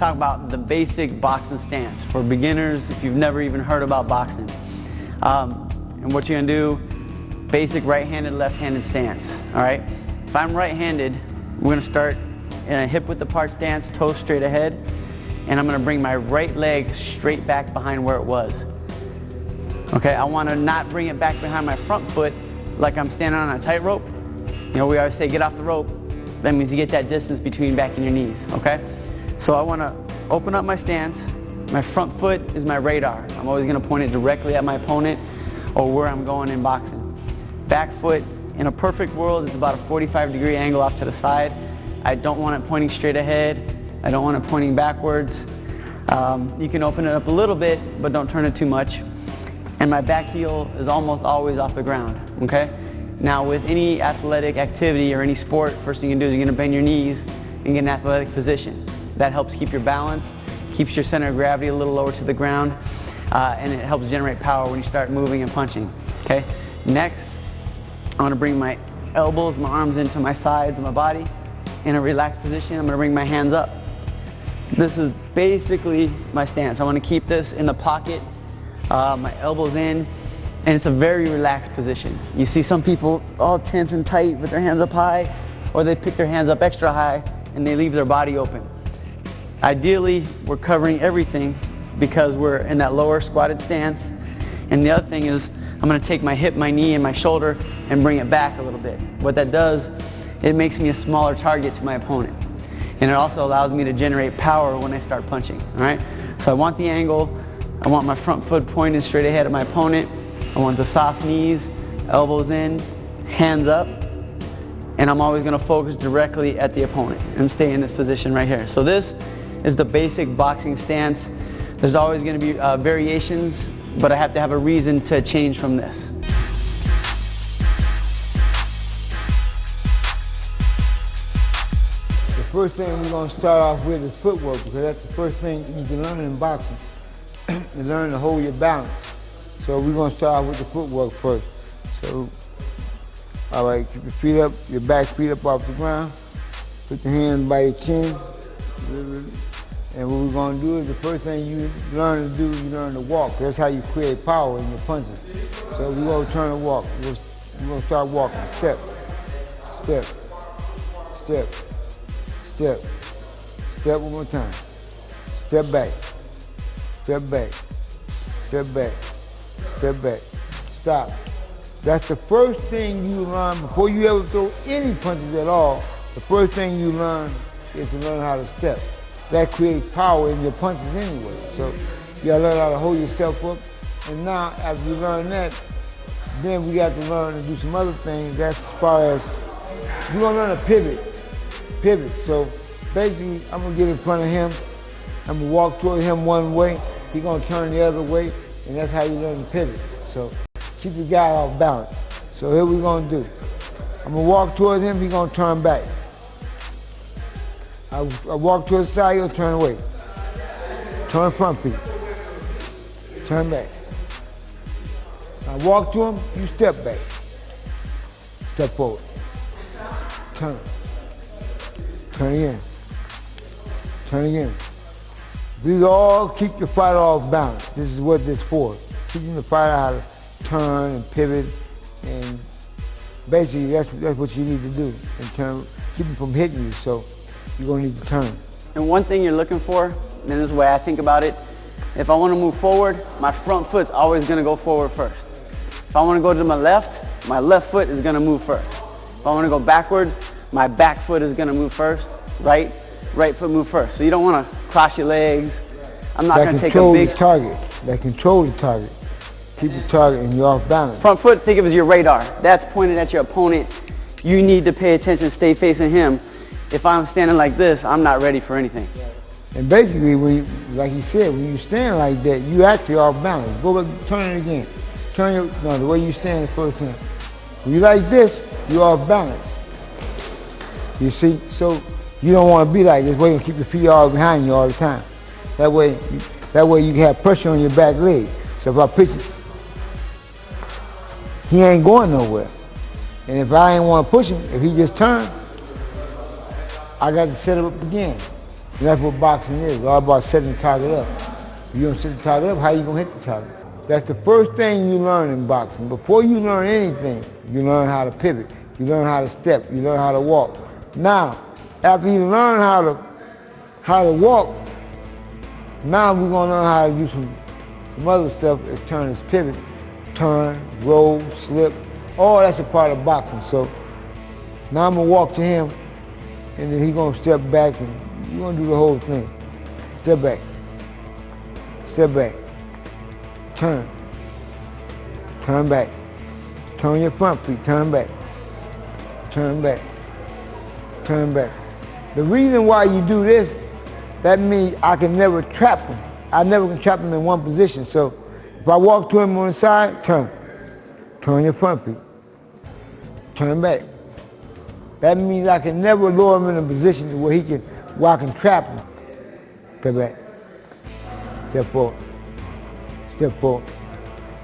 talk about the basic boxing stance for beginners if you've never even heard about boxing. And what you're gonna do, basic right-handed, left-handed stance, all right? If I'm right-handed, we're gonna start in a hip width apart stance, toes straight ahead, and I'm gonna bring my right leg straight back behind where it was. Okay, I wanna not bring it back behind my front foot like I'm standing on a tightrope. You know, we always say get off the rope. That means you get that distance between back and your knees, okay? So I wanna open up my stance. My front foot is my radar. I'm always gonna point it directly at my opponent or where I'm going in boxing. Back foot, in a perfect world, it's about a 45-degree angle off to the side. I don't want it pointing straight ahead. I don't want it pointing backwards. You can open it up a little bit, but don't turn it too much. And my back heel is almost always off the ground, okay? Now with any athletic activity or any sport, first thing you can do is you're gonna bend your knees and get an athletic position. That helps keep your balance, keeps your center of gravity a little lower to the ground, and it helps generate power when you start moving and punching, okay? Next, I'm gonna bring my elbows, my arms into my sides of my body. In a relaxed position, I'm gonna bring my hands up. This is basically my stance. I wanna keep this in the pocket, my elbows in, and it's a very relaxed position. You see some people all tense and tight with their hands up high, or they pick their hands up extra high and they leave their body open. Ideally, we're covering everything because we're in that lower squatted stance. And the other thing is, I'm gonna take my hip, my knee, and my shoulder and bring it back a little bit. What that does, it makes me a smaller target to my opponent. And it also allows me to generate power when I start punching, all right? So I want the angle, I want my front foot pointed straight ahead of my opponent, I want the soft knees, elbows in, hands up, and I'm always gonna focus directly at the opponent and stay in this position right here. So this is the basic boxing stance. There's always gonna be variations, but I have to have a reason to change from this. The first thing we're going to start off with is footwork, because that's the first thing you can learn in boxing. You learn to hold your balance. So we're going to start off with the footwork first. So, all right, keep your feet up, your back feet up off the ground. Put your hands by your chin. And what we're going to do is the first thing you learn to do, you learn to walk. That's how you create power in your punches. So we're going to turn and walk. We're going to start walking. Step, step, step, step. Step one more time. Step back, step back, step back, step back. Stop. That's the first thing you learn before you ever throw any punches at all. The first thing you learn is to learn how to step. That creates power in your punches anyway. So you gotta learn how to hold yourself up. And now, after you learn that, then we got to learn to do some other things. That's as far as, you're gonna learn to pivot. So basically, I'm gonna get in front of him. I'm gonna walk toward him one way. He's gonna turn the other way, and that's how you learn to pivot. So keep your guy off balance. So here we're gonna do. I'm gonna walk towards him, he's gonna turn back. I walk to the side, he'll turn away. Turn front feet. Turn back. I walk to him, you step back. Step forward. Turn. Turn again. Turn again. These all keep your fighter off balance. This is what this is for. Teaching the fighter how to turn and pivot, and basically that's what you need to do in terms of keep him from hitting you. So you're gonna need to turn. And one thing you're looking for, and this is the way I think about it, if I want to move forward, my front foot's always gonna go forward first. If I want to go to my left foot is gonna move first. If I want to go backwards, my back foot is gonna move first. Right foot move first. So you don't want to cross your legs. I'm not gonna take a big target. That control the target. Keep the target and you're off balance. Front foot, think of it as your radar. That's pointed at your opponent. You need to pay attention, stay facing him. If I'm standing like this, I'm not ready for anything. And basically, like you said, when you stand like that, you actually off balance. Go back, turn it again. The way you stand is first time. When you like this, you're off balance. You see? So you don't want to be like this. Way you keep your feet all behind you all the time. That way you can have pressure on your back leg. So if I pitch it, he ain't going nowhere. And if I ain't want to push him, if he just turns, I got to set him up again. And that's what boxing is. It's all about setting the target up. If you don't set the target up, how you gonna hit the target? That's the first thing you learn in boxing. Before you learn anything, you learn how to pivot. You learn how to step. You learn how to walk. Now, after you learn how to walk, now we're gonna learn how to do some other stuff. As turn is pivot, turn, roll, slip. All that's a part of boxing. So now I'm gonna walk to him, and then he's gonna step back, and you're gonna do the whole thing. Step back. Step back. Turn. Turn back. Turn your front feet. Turn back. Turn back. Turn back. The reason why you do this, that means I can never trap him. I never can trap him in one position. So if I walk to him on the side, turn. Turn your front feet. Turn back. That means I can never lower him in a position where I can trap him. Step back. Step forward. Step forward.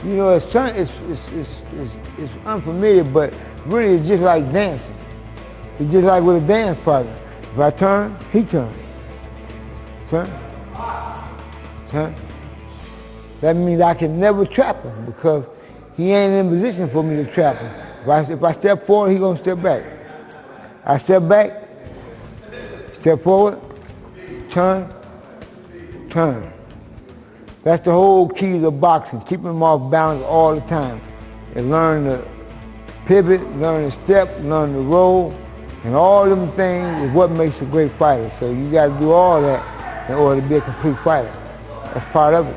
You know, it's unfamiliar, but really it's just like dancing. It's just like with a dance partner. If I turn, he turns. Turn. Turn. That means I can never trap him because he ain't in position for me to trap him. If I step forward, he gonna step back. I step back, step forward, turn, turn. That's the whole key to boxing, keeping him off balance all the time. And learn to pivot, learn to step, learn to roll, and all them things is what makes a great fighter. So you got to do all that in order to be a complete fighter. That's part of it.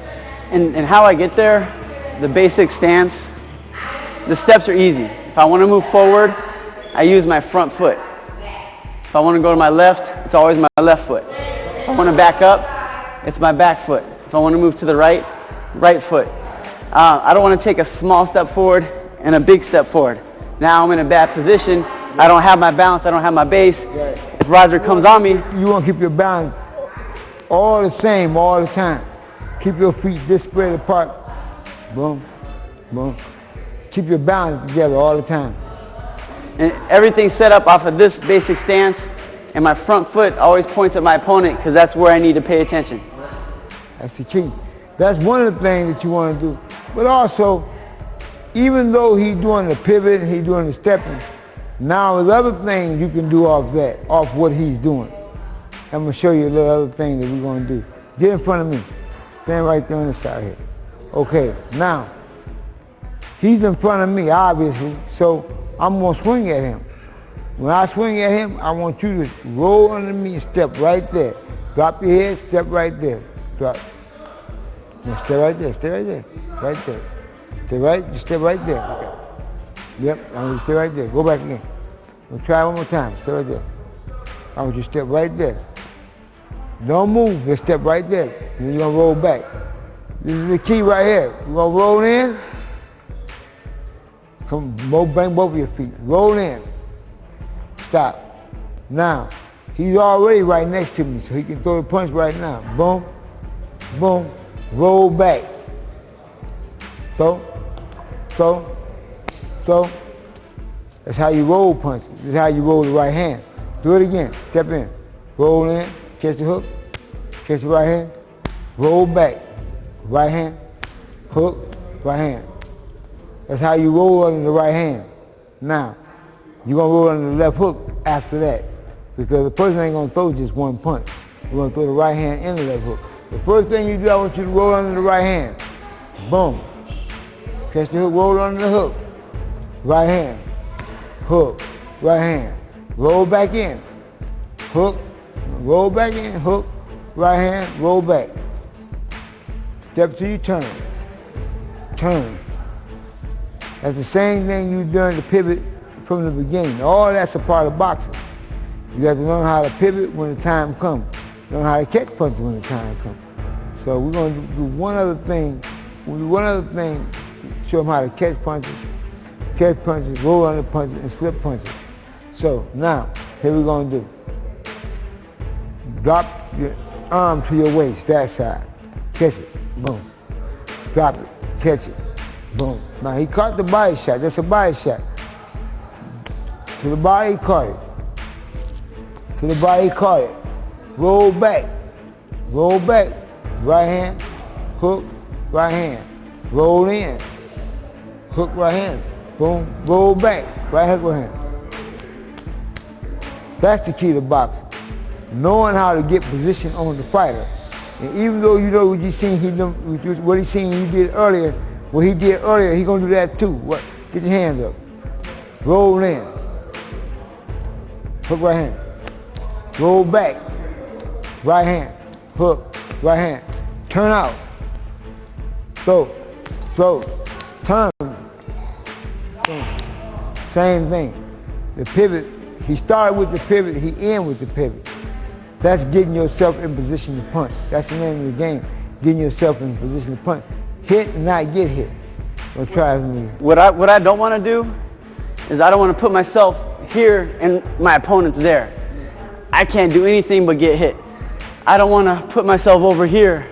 And how I get there, the basic stance, the steps are easy. If I want to move forward, I use my front foot. If I want to go to my left, it's always my left foot. If I want to back up, it's my back foot. If I want to move to the right, right foot. I don't want to take a small step forward and a big step forward. Now I'm in a bad position. I don't have my balance. I don't have my base. If Roger comes on me, you want to keep your balance all the same all the time. Keep your feet this spread apart. Boom, boom. Keep your balance together all the time. And everything's set up off of this basic stance, and my front foot always points at my opponent because that's where I need to pay attention. That's the key. That's one of the things that you want to do. But also, even though he's doing the pivot, he's doing the stepping, now there's other things you can do off that, off what he's doing. I'm going to show you a little other thing that we're going to do. Get in front of me. Stand right there on the side here. Okay, now, he's in front of me, obviously, so I'm going to swing at him. When I swing at him, I want you to roll under me and step right there. Drop your head, step right there. Drop. No, stay right there, stay right there. Right there. Stay right, just stay right there. Okay. Yep, I want you to stay right there. Go back again. We'll try one more time. Stay right there. I want you to step right there. Don't move, just step right there. And then you're going to roll back. This is the key right here. You're going to roll in. Come, bang both of your feet. Roll in. Stop. Now, he's already right next to me, so he can throw the punch right now. Boom, boom, roll back. Throw, throw, throw. That's how you roll punches. This is how you roll the right hand. Do it again. Step in. Roll in. Catch the hook. Catch the right hand. Roll back. Right hand. Hook. Right hand. That's how you roll under the right hand. Now, you're going to roll under the left hook after that. Because the person ain't going to throw just one punch. You're going to throw the right hand and the left hook. The first thing you do, I want you to roll under the right hand. Boom. Catch the hook, roll under the hook. Right hand. Hook. Right hand. Roll back in. Hook. Roll back in. Hook. Right hand. Roll back. Step till you turn. Turn. That's the same thing you done to pivot from the beginning. All that's a part of boxing. You got to learn how to pivot when the time comes. Learn how to catch punches when the time comes. So we're going to do one other thing. We'll do one other thing to show them how to catch punches, roll under punches, and slip punches. So now, here we're going to do. Drop your arm to your waist, that side. Catch it, boom. Drop it, catch it, boom. Now he caught the body shot, that's a body shot. To the body, he caught it. To the body, he caught it. Roll back. roll back, right hand, hook, right hand, roll in, hook, right hand, boom, roll back, right hook, right hand. That's the key to boxing. Knowing how to get position on the fighter. And even though you know what you seen, what he seen you did earlier, what he did earlier, he gonna do that too. What? Get your hands up. Roll in. Hook right hand. Roll back. Right hand. Hook. Right hand. Turn out. Throw. Turn. Same thing. The pivot. He started with the pivot. He end with the pivot. That's getting yourself in position to punch. That's the name of the game. Getting yourself in position to punch. Hit and not get hit. Don't try it with me. What I don't want to do is I don't want to put myself here and my opponent's there. I can't do anything but get hit. I don't want to put myself over here.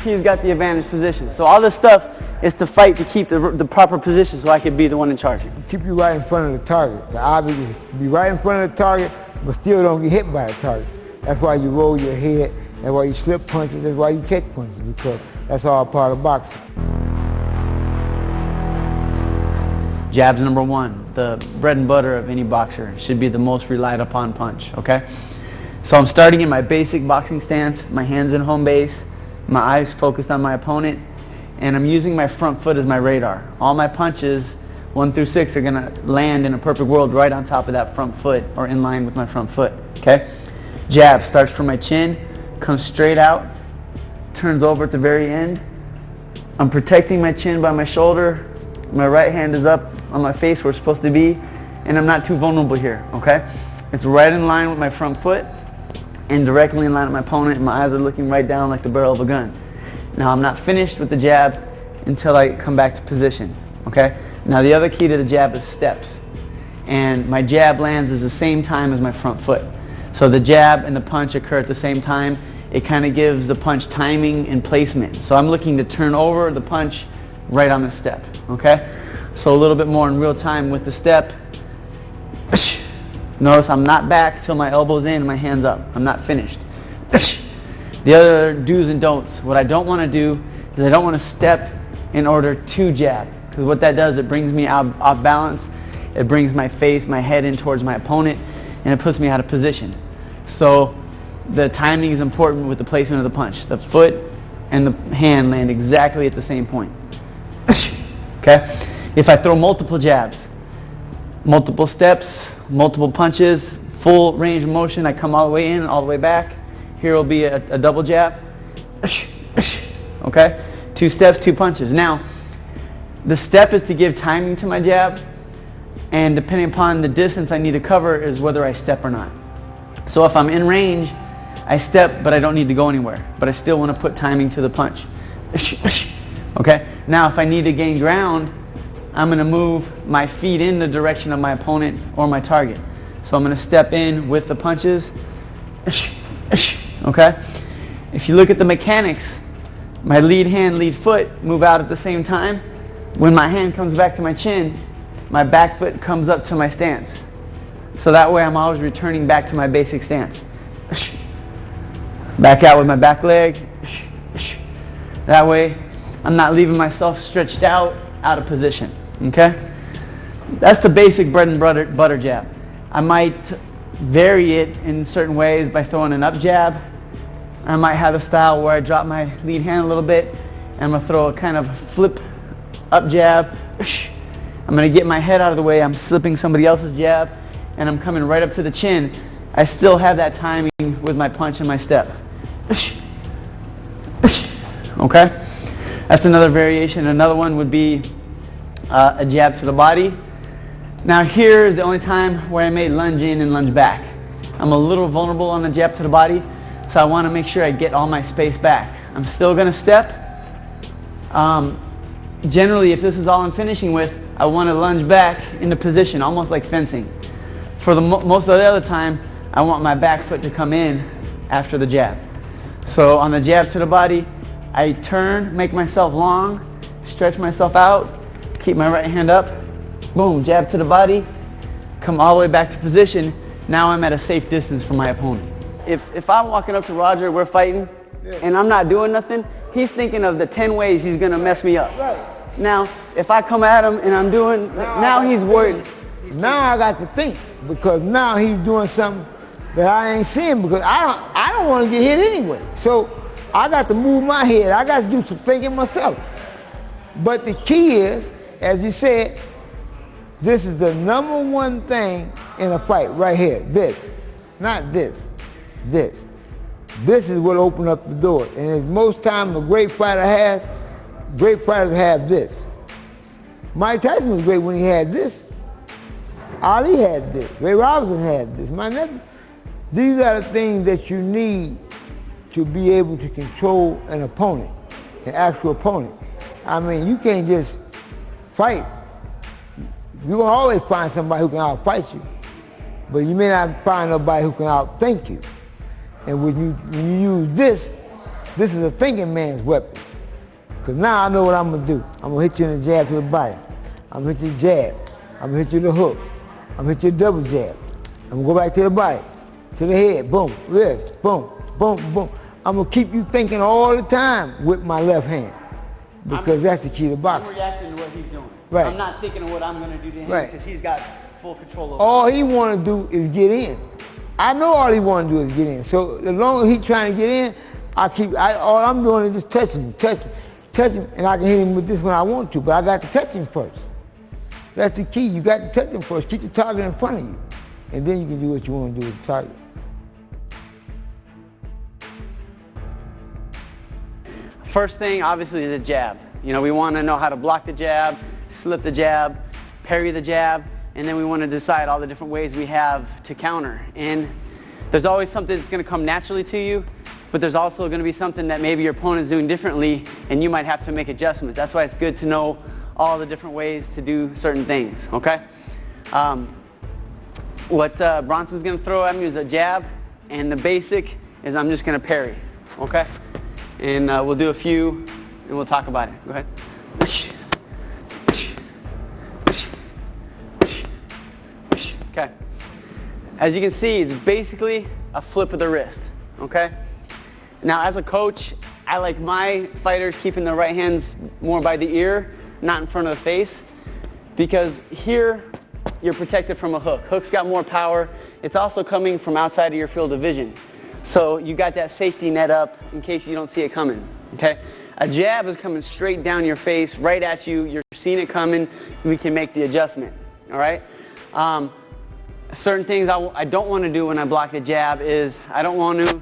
He's got the advantage position. So all this stuff is to fight to keep the proper position so I can be the one in charge. Keep you right in front of the target. The object is to be right in front of the target, but still don't get hit by the target. That's why you roll your head. That's why you slip punches. That's why you catch punches, because that's all part of boxing. Jab's number one. The bread and butter of any boxer should be the most relied upon punch, okay? So I'm starting in my basic boxing stance, my hands in home base, my eyes focused on my opponent, and I'm using my front foot as my radar. All my punches, 1 through 6, are gonna land in a perfect world right on top of that front foot or in line with my front foot, okay? Jab starts from my chin, comes straight out, turns over at the very end. I'm protecting my chin by my shoulder. My right hand is up on my face where it's supposed to be, and I'm not too vulnerable here, okay? It's right in line with my front foot and directly in line with my opponent, and my eyes are looking right down like the barrel of a gun. Now I'm not finished with the jab until I come back to position, okay? Now the other key to the jab is steps, and my jab lands at the same time as my front foot. So the jab and the punch occur at the same time. It kind of gives the punch timing and placement. So I'm looking to turn over the punch right on the step, okay? So a little bit more in real time with the step. Notice I'm not back till my elbow's in and my hand's up. I'm not finished. The other do's and don'ts. What I don't want to do is I don't want to step in order to jab, because what that does, it brings me off balance. It brings my face, my head in towards my opponent, and it puts me out of position. So the timing is important with the placement of the punch. The foot and the hand land exactly at the same point. Okay? If I throw multiple jabs, multiple steps, multiple punches, full range of motion, I come all the way in and all the way back. Here will be a double jab. Okay? 2 steps, 2 punches. Now, the step is to give timing to my jab, and depending upon the distance I need to cover is whether I step or not. So if I'm in range, I step, but I don't need to go anywhere. But I still want to put timing to the punch. Okay? Now, if I need to gain ground, I'm going to move my feet in the direction of my opponent or my target. So I'm going to step in with the punches. Okay? If you look at the mechanics, my lead hand, lead foot move out at the same time. When my hand comes back to my chin, my back foot comes up to my stance. So that way I'm always returning back to my basic stance. Back out with my back leg. That way I'm not leaving myself stretched out of position. Okay? That's the basic bread and butter jab. I might vary it in certain ways by throwing an up jab. I might have a style where I drop my lead hand a little bit and I'm going to throw a kind of flip up jab. I'm going to get my head out of the way. I'm slipping somebody else's jab and I'm coming right up to the chin. I still have that timing with my punch and my step. Okay? That's another variation. Another one would be a jab to the body. Now here is the only time where I may lunge in and lunge back. I'm a little vulnerable on the jab to the body, so I want to make sure I get all my space back. I'm still going to step. Generally, if this is all I'm finishing with, I want to lunge back into position, almost like fencing. For the most of the other time, I want my back foot to come in after the jab. So on the jab to the body, I turn, make myself long, stretch myself out, keep my right hand up, boom, jab to the body, come all the way back to position. Now I'm at a safe distance from my opponent. if I'm walking up to Roger, we're fighting, and I'm not doing nothing, he's thinking of the 10 ways he's going to mess me up. Right. Now, if I come at him and I'm doing, now he's worried. Now I got to think, because now he's doing something that I ain't seeing, because I don't want to get hit anyway. So I got to move my head. I got to do some thinking myself. But the key is, as you said, this is the number one thing in a fight right here. This, not this, this. This is what opened up the door. And most times a great fighters have this. Mike Tyson was great when he had this. Ali had this. Ray Robinson had this. My nephew. These are the things that you need to be able to control an opponent, an actual opponent. I mean, you can't just fight. You're going to always find somebody who can outfight you, but you may not find nobody who can outthink you. And when you use this is a thinking man's weapon. Because now I know what I'm going to do. I'm going to hit you in the jab to the body. I'm going to hit you jab. I'm going to hit you the hook. I'm going to hit you a double jab. I'm going to go back to the body, to the head, boom, wrist, boom, boom, boom. I'm going to keep you thinking all the time with my left hand. Because that's the key to boxing. I'm reacting to what he's doing. Right. I'm not thinking of what I'm going to do to him, right, because he's got full control over all he want to do is get in. I know all he want to do is get in. So as long as he's trying to get in, all I'm doing is just touch him, and I can hit him with this when I want to, but I got to touch him first. That's the key. You got to touch him first. Keep the target in front of you, and then you can do what you want to do with the target. First thing, obviously, is the jab. You know, we want to know how to block the jab, slip the jab, parry the jab, and then we want to decide all the different ways we have to counter. And there's always something that's going to come naturally to you, but there's also going to be something that maybe your opponent's doing differently, and you might have to make adjustments. That's why it's good to know all the different ways to do certain things, okay? What Bronson's going to throw at me is a jab, and the basic is I'm just going to parry, okay? And we'll do a few, and we'll talk about it. Go ahead. Okay. As you can see, it's basically a flip of the wrist, okay? Now, as a coach, I like my fighters keeping their right hands more by the ear, not in front of the face, because here you're protected from a hook. Hook's got more power. It's also coming from outside of your field of vision. So you got that safety net up in case you don't see it coming, okay? A jab is coming straight down your face, right at you. You're seeing it coming. We can make the adjustment, all right? Certain things I don't want to do when I block the jab is I don't want to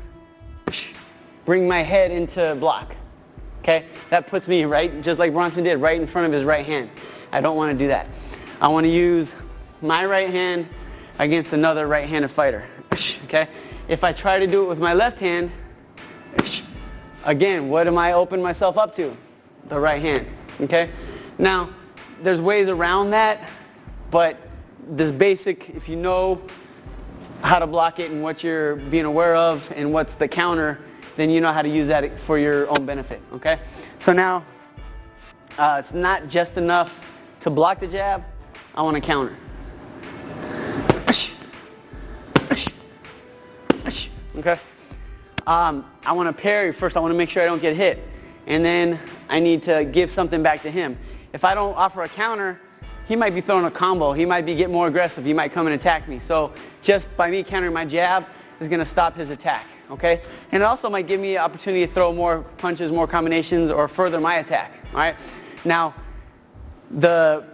bring my head into block, okay? That puts me right, just like Bronson did, right in front of his right hand. I don't want to do that. I want to use my right hand against another right-handed fighter, okay? If I try to do it with my left hand, again, what am I opening myself up to? The right hand, okay? Now, there's ways around that, but this basic, if you know how to block it and what you're being aware of and what's the counter, then you know how to use that for your own benefit, okay? So now, it's not just enough to block the jab, I want to counter. Okay? I want to parry first. I want to make sure I don't get hit. And then I need to give something back to him. If I don't offer a counter, he might be throwing a combo. He might be getting more aggressive. He might come and attack me. So just by me countering my jab is going to stop his attack. Okay? And it also might give me an opportunity to throw more punches, more combinations, or further my attack. All right? Now, the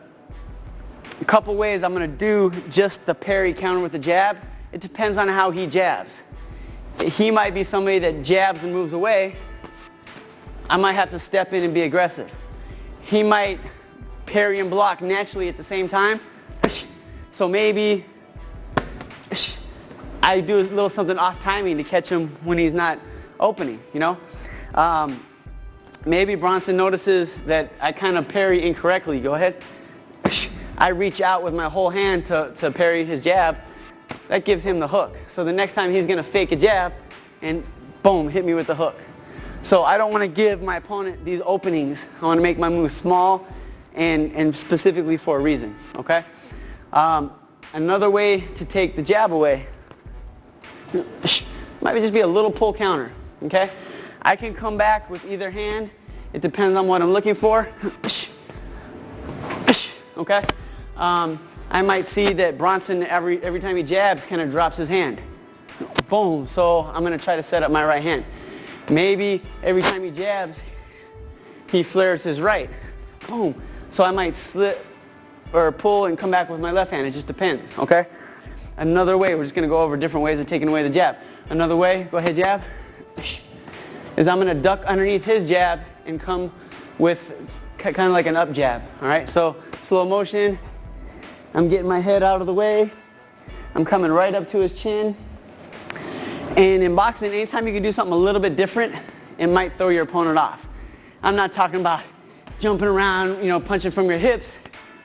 couple ways I'm going to do just the parry counter with the jab, it depends on how he jabs. He might be somebody that jabs and moves away. I might have to step in and be aggressive. He might parry and block naturally at the same time. So maybe I do a little something off timing to catch him when he's not opening, you know. Maybe Bronson notices that I kind of parry incorrectly. Go ahead. I reach out with my whole hand to parry his jab. That gives him the hook. So the next time he's going to fake a jab and boom, hit me with the hook. So I don't want to give my opponent these openings. I want to make my move small and specifically for a reason, okay? Another way to take the jab away Might just be a little pull counter, okay? I can come back with either hand. It depends on what I'm looking for. Okay? I might see that Bronson, every time he jabs, kind of drops his hand. Boom. So I'm going to try to set up my right hand. Maybe every time he jabs, he flares his right. Boom. So I might slip or pull and come back with my left hand. It just depends, okay? Another way, we're just going to go over different ways of taking away the jab. Another way, go ahead, jab, is I'm going to duck underneath his jab and come with kind of like an up jab, all right? So slow motion, I'm getting my head out of the way. I'm coming right up to his chin. And in boxing, anytime you can do something a little bit different, it might throw your opponent off. I'm not talking about jumping around, punching from your hips,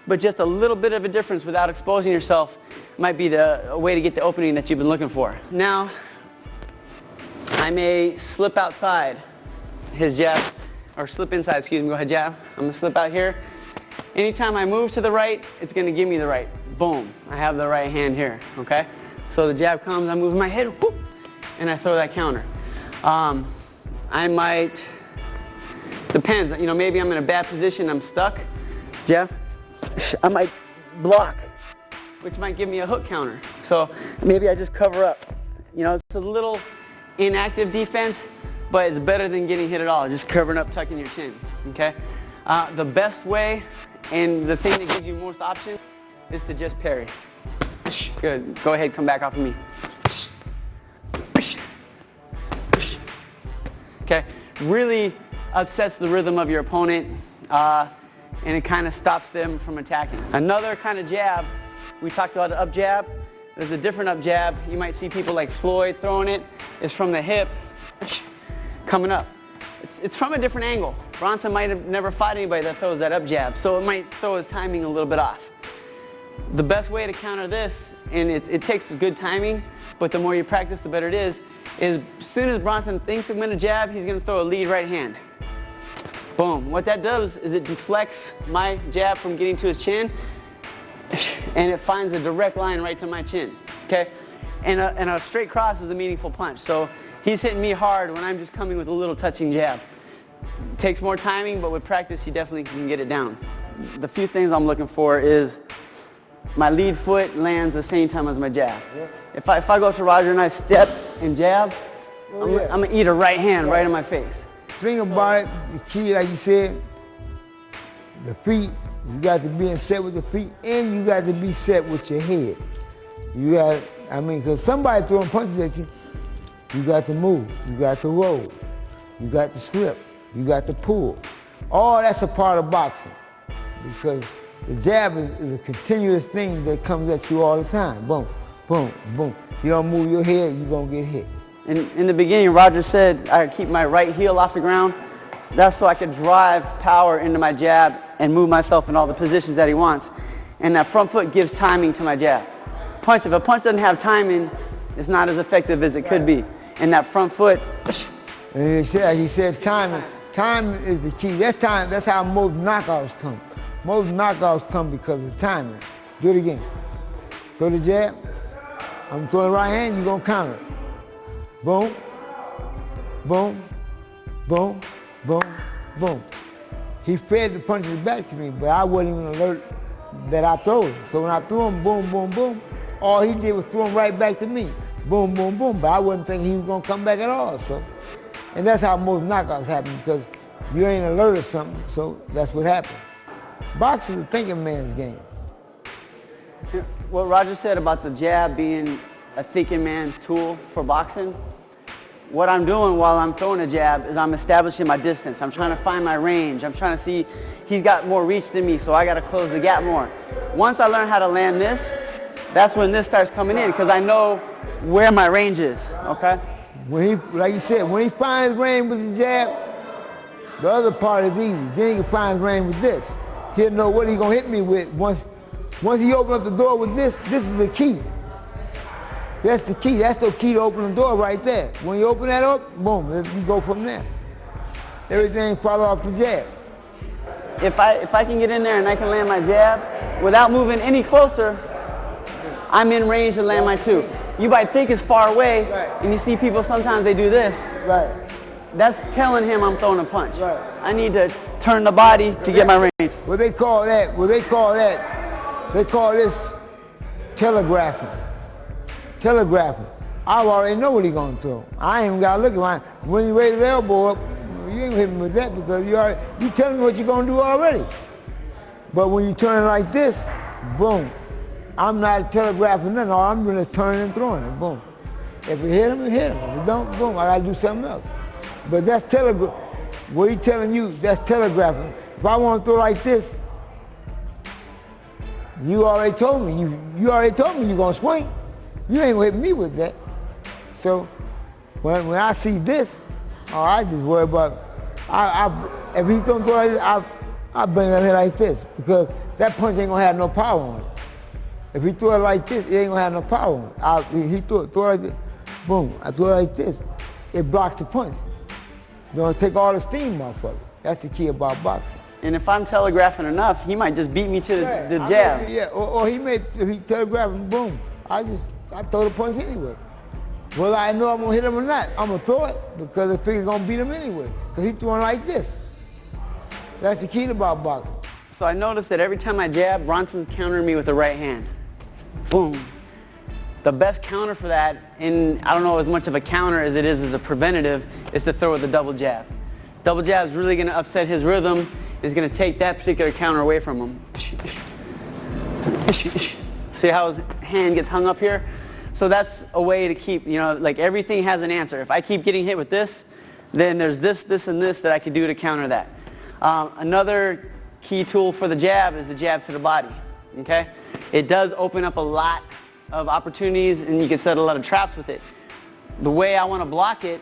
but just a little bit of a difference without exposing yourself might be a way to get the opening that you've been looking for. Now, I may slip outside his jab, or slip inside, excuse me, go ahead, jab. I'm going to slip out here. Anytime I move to the right, it's going to give me the right. Boom, I have the right hand here, okay? So the jab comes, I move my head, whoop, and I throw that counter. I might, depends, maybe I'm in a bad position, I'm stuck. Jab, I might block, which might give me a hook counter. So maybe I just cover up. It's a little inactive defense, but it's better than getting hit at all, just covering up, tucking your chin, okay? The best way and the thing that gives you most options is to just parry. Good, go ahead, come back off of me. Okay, really upsets the rhythm of your opponent, and it kind of stops them from attacking. Another kind of jab, we talked about the up jab. There's a different up jab. You might see people like Floyd throwing it. It's from the hip, coming up. It's from a different angle. Bronson might have never fought anybody that throws that up jab, so it might throw his timing a little bit off. The best way to counter this, and it takes good timing, but the more you practice, the better it is as soon as Bronson thinks I'm going to jab, he's going to throw a lead right hand. Boom. What that does is it deflects my jab from getting to his chin, and it finds a direct line right to my chin. Okay? And a straight cross is a meaningful punch. So he's hitting me hard when I'm just coming with a little touching jab. It takes more timing, but with practice, you definitely can get it down. The few things I'm looking for is my lead foot lands the same time as my jab. Yeah. If I go to Roger and I step and jab, I'm going to eat a right hand right in my face. Think about it, the key, like you said, the feet, you got to be set with the feet, and you got to be set with your head. You got, because somebody throwing punches at you, you got to move, you got to roll, you got to slip, you got to pull. All that's a part of boxing, because the jab is a continuous thing that comes at you all the time. Boom, boom, boom. You don't move your head, you're going to get hit. In the beginning, Roger said I keep my right heel off the ground. That's so I could drive power into my jab and move myself in all the positions that he wants. And that front foot gives timing to my jab. If a punch doesn't have timing, it's not as effective as it could be. And that front foot. And he said timing. Timing is the key. That's how most knockouts come. Most knockouts come because of timing. Do it again. Throw the jab. I'm throwing right hand, you're going to counter it. Boom, boom, boom, boom, boom. He fed the punches back to me, but I wasn't even alert that I threw him. So when I threw him, boom, boom, boom, all he did was throw him right back to me. Boom, boom, boom, but I wasn't thinking he was going to come back at all. So, and that's how most knockouts happen, because you ain't alert or something, so that's what happened. Boxing is a thinking man's game. What Roger said about the jab being a thinking man's tool for boxing, what I'm doing while I'm throwing a jab is I'm establishing my distance. I'm trying to find my range. I'm trying to see he's got more reach than me, so I got to close the gap more. Once I learn how to land this, that's when this starts coming in, because I know where my range is, okay? Like you said, when he finds range with the jab, the other part is easy. Then he can find range with this. He'll know what he's going to hit me with. Once he opens up the door with this is the key. That's the key. That's the key to open the door right there. When you open that up, boom, you go from there. Everything follow off the jab. If I can get in there and I can land my jab without moving any closer, I'm in range to land my two. you might think it's far away, Right. and you see people sometimes they do this. Right. That's telling him I'm throwing a punch. Right. I need to turn the body to get my range. What they call that, they call this telegraphing. Telegraphing. I already know what he's gonna throw. I ain't even gotta look at mine. When you raise the elbow up, you ain't hitting with that because you telling me what you're gonna do already. But when you turn it like this, boom. I'm not telegraphing nothing. I'm gonna turn and throwing it. Boom. If it hit him, it hit him. If it don't, boom. I gotta do something else. But that's what he telling you, that's telegraphing. If I want to throw like this, you already told me. You already told me you're gonna swing. You ain't gonna hit me with that. So when I see this, I just worry about. If he don't throw like this, I bring it in like this because that punch ain't gonna have no power on it. If he throw it like this, it ain't gonna have no power on it. He throw it like this, boom. I throw it like this, it blocks the punch. You're gonna take all the steam off of it. That's the key about boxing. And if I'm telegraphing enough, he might just beat me to the jab. Or if he telegraphing, boom. I throw the punch anyway. Whether I know I'm gonna hit him or not, I'm gonna throw it because I figure gonna beat him anyway. Because he's throwing like this. That's the key about boxing. So I noticed that every time I jab, Bronson's countering me with the right hand. Boom. The best counter for that, and I don't know as much of a counter as it is as a preventative, is to throw with a double jab. Double jab is really going to upset his rhythm. It's going to take that particular counter away from him. See how his hand gets hung up here? So that's a way to keep, like everything has an answer. If I keep getting hit with this, then there's this, and this that I can do to counter that. Another key tool for the jab is the jab to the body. Okay? It does open up a lot of opportunities and you can set a lot of traps with it. The way I want to block it,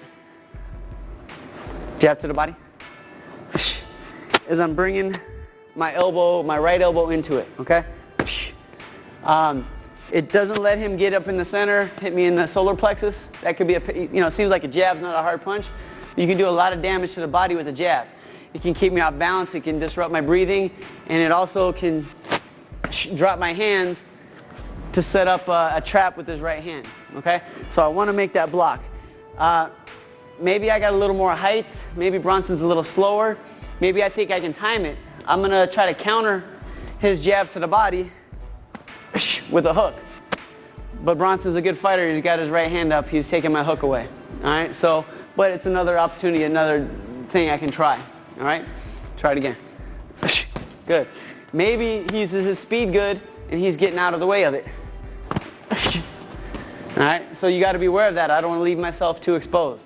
jab to the body, is I'm bringing my right elbow into it, okay? It doesn't let him get up in the center, hit me in the solar plexus. That could be it seems like a jab's not a hard punch. You can do a lot of damage to the body with a jab. It can keep me off balance, it can disrupt my breathing, and it also can drop my hands to set up a trap with his right hand, okay? So I want to make that block. Maybe I got a little more height. Maybe Bronson's a little slower. Maybe I think I can time it. I'm going to try to counter his jab to the body with a hook. But Bronson's a good fighter. He's got his right hand up. He's taking my hook away, all right? So, but it's another opportunity, another thing I can try, all right? Try it again. Good. Maybe he uses his speed good and he's getting out of the way of it. All right, so you got to be aware of that. I don't want to leave myself too exposed.